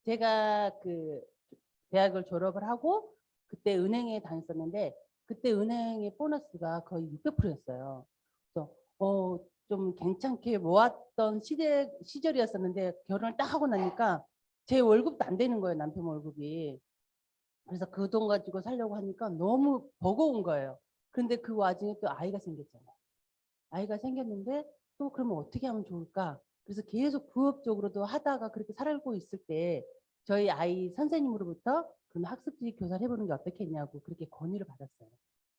제가 그 대학을 졸업을 하고 그때 은행에 다녔었는데 그때 은행의 보너스가 거의 600%였어요. 그래서 좀 괜찮게 모았던 시절이었었는데 결혼을 딱 하고 나니까 제 월급도 안 되는 거예요. 남편 월급이. 그래서 그 돈 가지고 살려고 하니까 너무 버거운 거예요. 그런데 그 와중에 또 아이가 생겼잖아요. 아이가 생겼는데 또 그러면 어떻게 하면 좋을까? 그래서 계속 부업적으로도 하다가 그렇게 살고 있을 때 저희 아이 선생님으로부터 그럼 학습지 교사를 해보는 게 어떻겠냐고 그렇게 건의를 받았어요.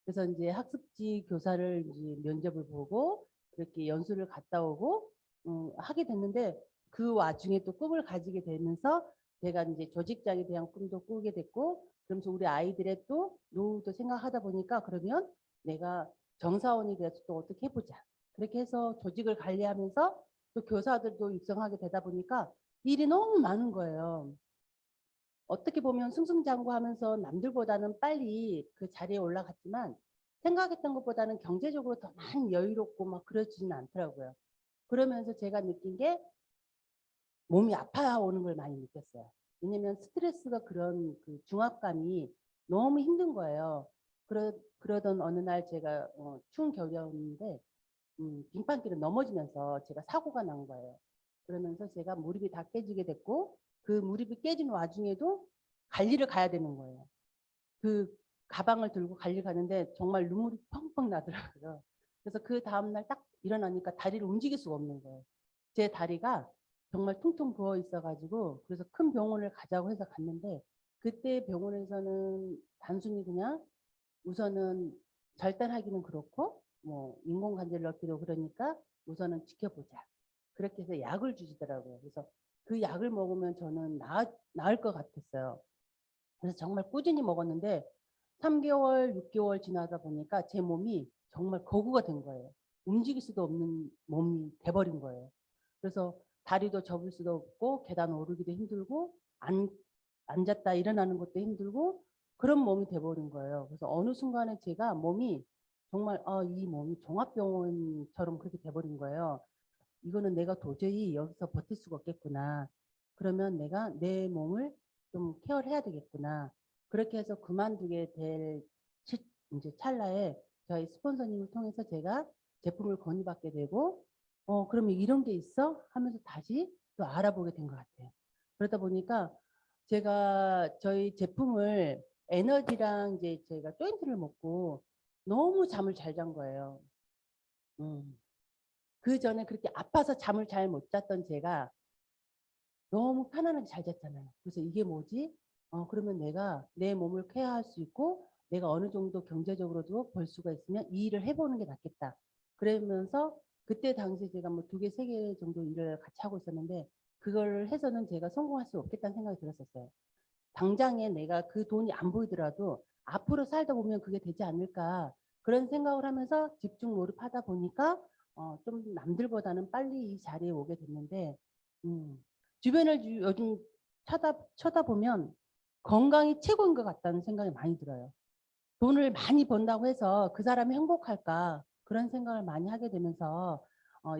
그래서 이제 학습지 교사를 이제 면접을 보고 그렇게 연수를 갔다 오고 하게 됐는데 그 와중에 또 꿈을 가지게 되면서 제가 이제 조직장에 대한 꿈도 꾸게 됐고 그러면서 우리 아이들의 또 노후도 생각하다 보니까 그러면 내가 정사원이 돼서 또 어떻게 해보자. 그렇게 해서 조직을 관리하면서 또 교사들도 육성하게 되다 보니까 일이 너무 많은 거예요. 어떻게 보면 승승장구하면서 남들보다는 빨리 그 자리에 올라갔지만 생각했던 것보다는 경제적으로 더 많이 여유롭고 막 그러지는 않더라고요. 그러면서 제가 느낀 게 몸이 아파오는 걸 많이 느꼈어요. 왜냐면 스트레스가 그런 그 중압감이 너무 힘든 거예요. 그러던 어느 날 제가 추운 겨울이었는데 빙판길을 넘어지면서 제가 사고가 난 거예요. 그러면서 제가 무릎이 다 깨지게 됐고 그 무릎이 깨진 와중에도 관리를 가야 되는 거예요. 그 가방을 들고 관리 가는데 정말 눈물이 펑펑 나더라고요. 그래서 그 다음날 딱 일어나니까 다리를 움직일 수가 없는 거예요. 제 다리가 정말 퉁퉁 부어 있어가지고 그래서 큰 병원을 가자고 해서 갔는데 그때 병원에서는 단순히 그냥 우선은 절단하기는 그렇고 뭐 인공관절 넣기도 그러니까 우선은 지켜보자. 그렇게 해서 약을 주시더라고요. 그래서 그 약을 먹으면 저는 나을 것 같았어요. 그래서 정말 꾸준히 먹었는데 3개월, 6개월 지나다 보니까 제 몸이 정말 거구가 된 거예요. 움직일 수도 없는 몸이 돼버린 거예요. 그래서 다리도 접을 수도 없고 계단 오르기도 힘들고 앉았다 일어나는 것도 힘들고 그런 몸이 돼버린 거예요. 그래서 어느 순간에 제가 몸이 정말 이 몸이 종합병원처럼 그렇게 돼버린 거예요. 이거는 내가 도저히 여기서 버틸 수가 없겠구나. 그러면 내가 내 몸을 좀 케어를 해야 되겠구나. 그렇게 해서 그만두게 될 이제 찰나에 저희 스폰서님을 통해서 제가 제품을 건의받게 되고 그러면 이런 게 있어? 하면서 다시 또 알아보게 된 것 같아요. 그러다 보니까 제가 저희 제품을 에너지랑 이제 제가 조인트를 먹고 너무 잠을 잘 잔 거예요. 그 전에 그렇게 아파서 잠을 잘 못 잤던 제가 너무 편안하게 잘 잤잖아요. 그래서 이게 뭐지? 그러면 내가 내 몸을 케어할 수 있고 내가 어느 정도 경제적으로도 벌 수가 있으면 이 일을 해보는 게 낫겠다. 그러면서 그때 당시에 제가 뭐 2개, 3개 정도 일을 같이 하고 있었는데 그걸 해서는 제가 성공할 수 없겠다는 생각이 들었었어요. 당장에 내가 그 돈이 안 보이더라도 앞으로 살다 보면 그게 되지 않을까 그런 생각을 하면서 집중 몰입하다 보니까 좀 남들보다는 빨리 이 자리에 오게 됐는데 주변을 요즘 쳐다보면 건강이 최고인 것 같다는 생각이 많이 들어요. 돈을 많이 번다고 해서 그 사람이 행복할까 그런 생각을 많이 하게 되면서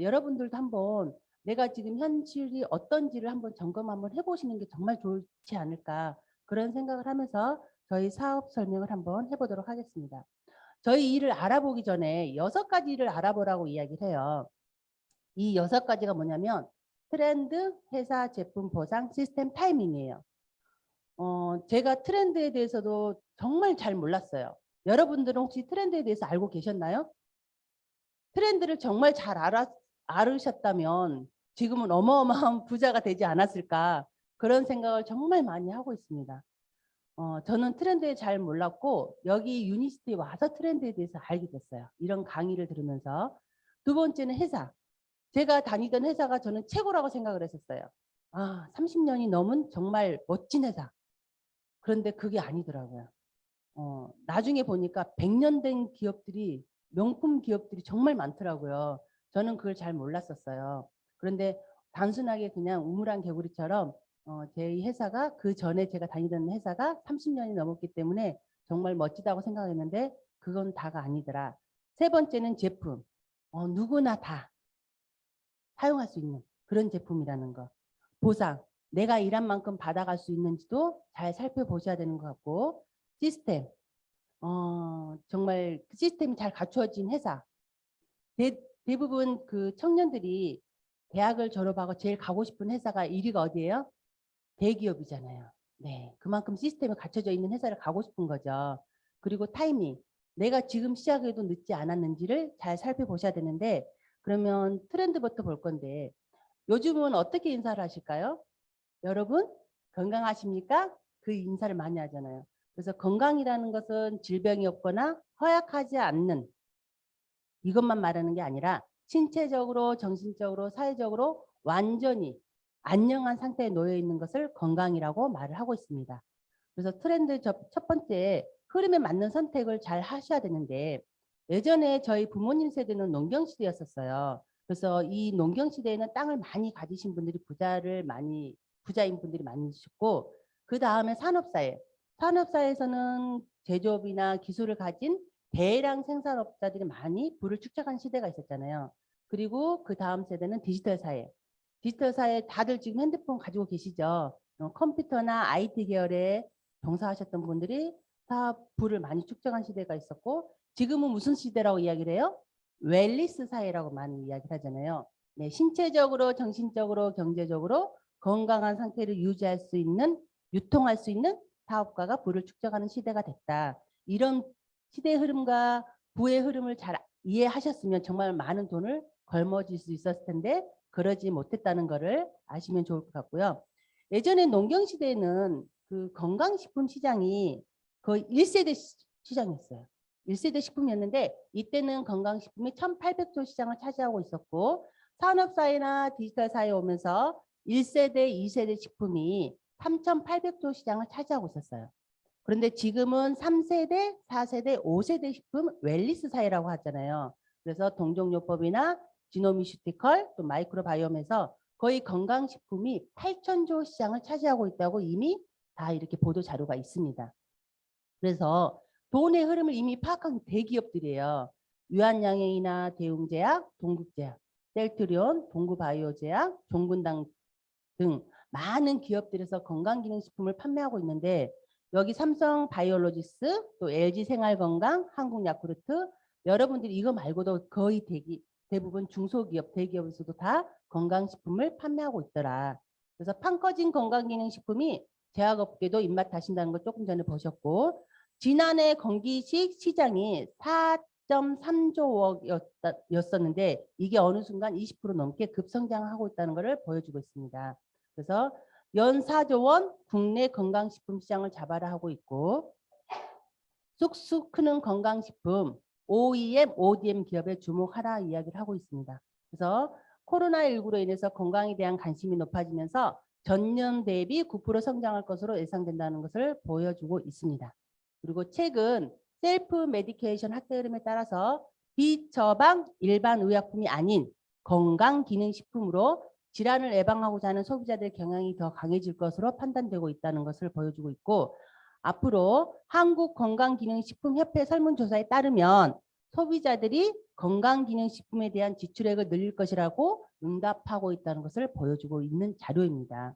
여러분들도 한번 내가 지금 현실이 어떤지를 한번 점검 한번 해보시는 게 정말 좋지 않을까 그런 생각을 하면서 저희 사업 설명을 한번 해보도록 하겠습니다. 저희 일을 알아보기 전에 6가지 일을 알아보라고 이야기를 해요. 이 6가지가 뭐냐면 트렌드, 회사, 제품, 보상, 시스템, 타이밍이에요. 제가 트렌드에 대해서도 정말 잘 몰랐어요. 여러분들은 혹시 트렌드에 대해서 알고 계셨나요? 트렌드를 정말 잘 알으셨다면 지금은 어마어마한 부자가 되지 않았을까 그런 생각을 정말 많이 하고 있습니다. 저는 트렌드에 잘 몰랐고 여기 유니시티에 와서 트렌드에 대해서 알게 됐어요. 이런 강의를 들으면서. 두 번째는 회사. 제가 다니던 회사가 저는 최고라고 생각을 했었어요. 30년이 넘은 정말 멋진 회사. 그런데 그게 아니더라고요. 나중에 보니까 100년 된 기업들이 명품 기업들이 정말 많더라고요. 저는 그걸 잘 몰랐었어요. 그런데 단순하게 그냥 우물안 개구리처럼 제 회사가 그 전에 제가 다니던 회사가 30년이 넘었기 때문에 정말 멋지다고 생각했는데 그건 다가 아니더라. 세 번째는 제품. 누구나 다 사용할 수 있는 그런 제품이라는 거. 보상. 내가 일한 만큼 받아갈 수 있는지도 잘 살펴보셔야 되는 것 같고, 시스템, 정말 그 시스템이 잘 갖추어진 회사. 대부분 그 청년들이 대학을 졸업하고 제일 가고 싶은 회사가 1위가 어디예요? 대기업이잖아요. 네, 그만큼 시스템이 갖춰져 있는 회사를 가고 싶은 거죠. 그리고 타이밍, 내가 지금 시작해도 늦지 않았는지를 잘 살펴보셔야 되는데, 그러면 트렌드부터 볼 건데, 요즘은 어떻게 인사를 하실까요? 여러분 건강하십니까? 그 인사를 많이 하잖아요. 그래서 건강이라는 것은 질병이 없거나 허약하지 않는 이것만 말하는 게 아니라 신체적으로, 정신적으로, 사회적으로 완전히 안녕한 상태에 놓여 있는 것을 건강이라고 말을 하고 있습니다. 그래서 트렌드 첫 번째, 흐름에 맞는 선택을 잘 하셔야 되는데, 예전에 저희 부모님 세대는 농경 시대였었어요. 그래서 이 농경 시대에는 땅을 많이 가지신 분들이 부자인 분들이 많으셨고, 그 다음에 산업사회. 산업사회에서는 제조업이나 기술을 가진 대량 생산업자들이 많이 부를 축적한 시대가 있었잖아요. 그리고 그 다음 세대는 디지털 사회. 디지털 사회 다들 지금 핸드폰 가지고 계시죠. 컴퓨터나 IT 계열에 종사하셨던 분들이 다 부를 많이 축적한 시대가 있었고, 지금은 무슨 시대라고 이야기를 해요? 웰리스 사회라고 많이 이야기를 하잖아요. 네, 신체적으로, 정신적으로, 경제적으로 건강한 상태를 유지할 수 있는, 유통할 수 있는 사업가가 부를 축적하는 시대가 됐다. 이런 시대의 흐름과 부의 흐름을 잘 이해하셨으면 정말 많은 돈을 걸머질 수 있었을 텐데 그러지 못했다는 것을 아시면 좋을 것 같고요. 예전에 농경 시대에는 그 건강식품 시장이 거의 1세대 시장이었어요. 1세대 식품이었는데 이때는 건강식품이 1800조 시장을 차지하고 있었고, 산업사회나 디지털 사회에 오면서 1세대, 2세대 식품이 3800조 시장을 차지하고 있었어요. 그런데 지금은 3세대, 4세대, 5세대 식품 웰리스 사회라고 하잖아요. 그래서 동종요법이나 지노미슈티컬, 또 마이크로바이옴에서 거의 건강식품이 8천조 시장을 차지하고 있다고 이미 다 이렇게 보도 자료가 있습니다. 그래서 돈의 흐름을 이미 파악한 대기업들이에요. 유한양행이나 대웅제약, 동국제약, 셀트리온, 동구바이오제약, 종근당 등 많은 기업들에서 건강기능식품을 판매하고 있는데, 여기 삼성 바이오로지스, 또 LG 생활건강, 한국야쿠르트, 여러분들이 이거 말고도 거의 대부분 중소기업, 대기업에서도 다 건강식품을 판매하고 있더라. 그래서 판 꺼진 건강기능식품이 제약업계도 입맛 다신다는 걸 조금 전에 보셨고, 지난해 건기식 시장이 4.3조 원이었었는데 이게 어느 순간 20% 넘게 급성장하고 있다는 것을 보여주고 있습니다. 그래서 연 4조 원 국내 건강식품 시장을 잡아라 하고 있고, 쑥쑥 크는 건강식품 OEM, ODM 기업에 주목하라 이야기를 하고 있습니다. 그래서 코로나19로 인해서 건강에 대한 관심이 높아지면서 전년 대비 9% 성장할 것으로 예상된다는 것을 보여주고 있습니다. 그리고 최근 셀프 메디케이션 확대 흐름에 따라서 비처방 일반 의약품이 아닌 건강기능식품으로 질환을 예방하고자 하는 소비자들의 경향이 더 강해질 것으로 판단되고 있다는 것을 보여주고 있고, 앞으로 한국건강기능식품협회 설문조사에 따르면 소비자들이 건강기능식품에 대한 지출액을 늘릴 것이라고 응답하고 있다는 것을 보여주고 있는 자료입니다.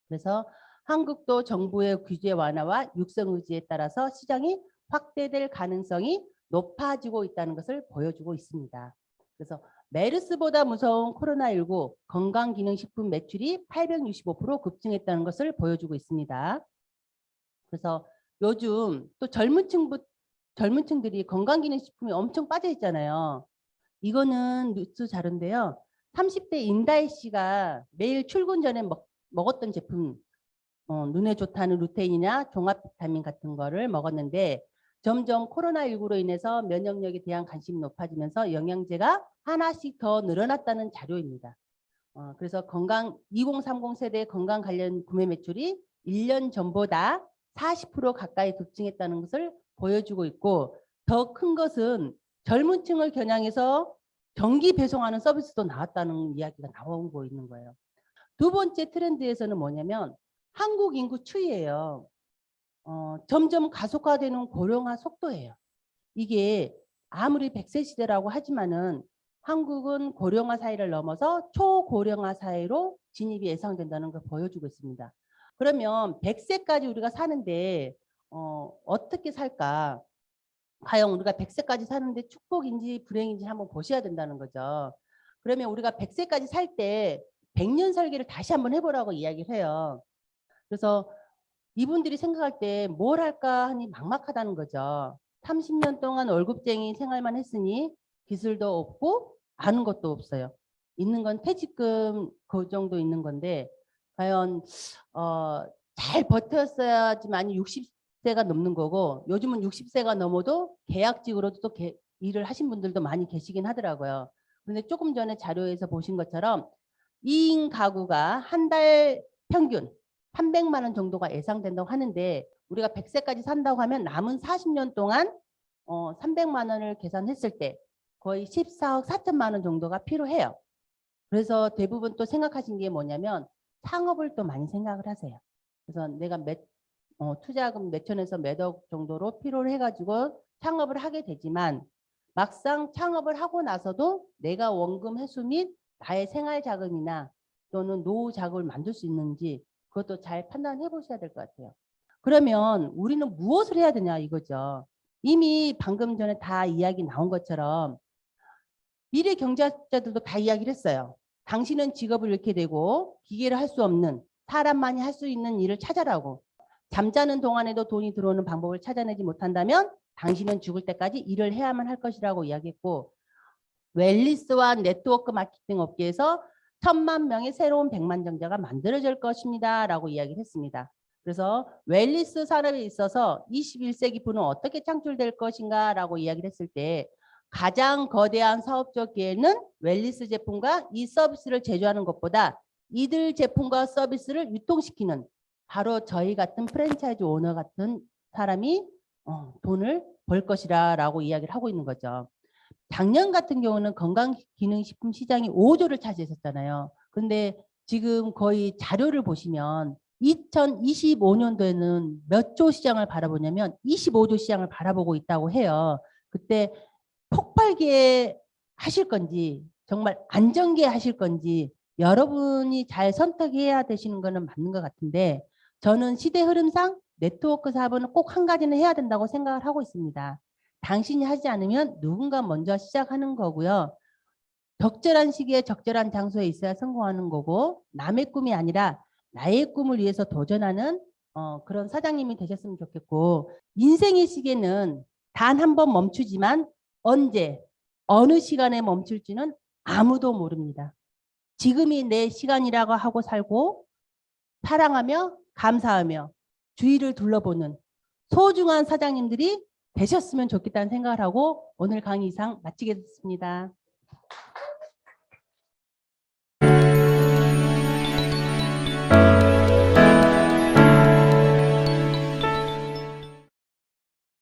그래서 한국도 정부의 규제 완화와 육성 의지에 따라서 시장이 확대될 가능성이 높아지고 있다는 것을 보여주고 있습니다. 그래서 메르스보다 무서운 코로나19 건강기능식품 매출이 865% 급증했다는 것을 보여주고 있습니다. 그래서 요즘 또 젊은층들이 건강기능식품에 엄청 빠져 있잖아요. 이거는 뉴스 자료인데요. 30대 임다혜 씨가 매일 출근 전에 먹었던 제품, 눈에 좋다는 루테인이나 종합 비타민 같은 거를 먹었는데, 점점 코로나19로 인해서 면역력에 대한 관심이 높아지면서 영양제가 하나씩 더 늘어났다는 자료입니다. 그래서 2030 세대 건강 관련 구매 매출이 1년 전보다 40% 가까이 급증했다는 것을 보여주고 있고, 더 큰 것은 젊은 층을 겨냥해서 정기 배송하는 서비스도 나왔다는 이야기가 나오고 있는 거예요. 두 번째 트렌드에서는 뭐냐면 한국 인구 추이예요. 점점 가속화되는 고령화 속도예요. 이게 아무리 100세 시대라고 하지만은 한국은 고령화 사회를 넘어서 초고령화 사회로 진입이 예상된다는 걸 보여주고 있습니다. 그러면 100세까지 우리가 사는데 어떻게 살까? 과연 우리가 100세까지 사는데 축복인지 불행인지 한번 보셔야 된다는 거죠. 그러면 우리가 100세까지 살 때 100년 설계를 다시 한번 해보라고 이야기를 해요. 그래서 이분들이 생각할 때 뭘 할까 하니 막막하다는 거죠. 30년 동안 월급쟁이 생활만 했으니 기술도 없고 아는 것도 없어요. 있는 건 퇴직금 그 정도 있는 건데 과연 잘 버텼어야지만 60세가 넘는 거고 요즘은 60세가 넘어도 계약직으로도 또 일을 하신 분들도 많이 계시긴 하더라고요. 그런데 조금 전에 자료에서 보신 것처럼 2인 가구가 한 달 평균 300만 원 정도가 예상된다고 하는데 우리가 100세까지 산다고 하면 남은 40년 동안 300만 원을 계산했을 때 거의 14억 4천만 원 정도가 필요해요. 그래서 대부분 또 생각하신 게 뭐냐면 창업을 또 많이 생각을 하세요. 그래서 내가 투자금 몇 천에서 몇억 정도로 필요로 해가지고 창업을 하게 되지만 막상 창업을 하고 나서도 내가 원금 회수 및 나의 생활 자금이나 또는 노후 자금을 만들 수 있는지 그것도 잘 판단해 보셔야 될 것 같아요. 그러면 우리는 무엇을 해야 되냐 이거죠. 이미 방금 전에 다 이야기 나온 것처럼 미래 경제학자들도 다 이야기를 했어요. 당신은 직업을 잃게 되고 기계를 할 수 없는 사람만이 할 수 있는 일을 찾아라고. 잠자는 동안에도 돈이 들어오는 방법을 찾아내지 못한다면 당신은 죽을 때까지 일을 해야만 할 것이라고 이야기했고 웰리스와 네트워크 마케팅 업계에서 1,000만 명의 새로운 백만장자가 만들어질 것입니다. 라고 이야기를 했습니다. 그래서 웰리스 산업에 있어서 21세기 부는 어떻게 창출될 것인가 라고 이야기를 했을 때 가장 거대한 사업적 기회는 웰리스 제품과 이 서비스를 제조하는 것보다 이들 제품과 서비스를 유통시키는 바로 저희 같은 프랜차이즈 오너 같은 사람이 돈을 벌 것이라고 이야기를 하고 있는 거죠. 작년 같은 경우는 건강기능식품 시장이 5조를 차지했었잖아요. 그런데 지금 거의 자료를 보시면 2025년도에는 몇 조 시장을 바라보냐면 25조 시장을 바라보고 있다고 해요. 그때 폭발기에 하실 건지 정말 안정기에 하실 건지 여러분이 잘 선택해야 되시는 거는 맞는 것 같은데 저는 시대 흐름상 네트워크 사업은 꼭 한 가지는 해야 된다고 생각을 하고 있습니다. 당신이 하지 않으면 누군가 먼저 시작하는 거고요. 적절한 시기에 적절한 장소에 있어야 성공하는 거고 남의 꿈이 아니라 나의 꿈을 위해서 도전하는 그런 사장님이 되셨으면 좋겠고 인생의 시계는 단 한 번 멈추지만 언제 어느 시간에 멈출지는 아무도 모릅니다. 지금이 내 시간이라고 하고 살고 사랑하며 감사하며 주위를 둘러보는 소중한 사장님들이 되셨으면 좋겠다는 생각을 하고 오늘 강의 이상 마치겠습니다.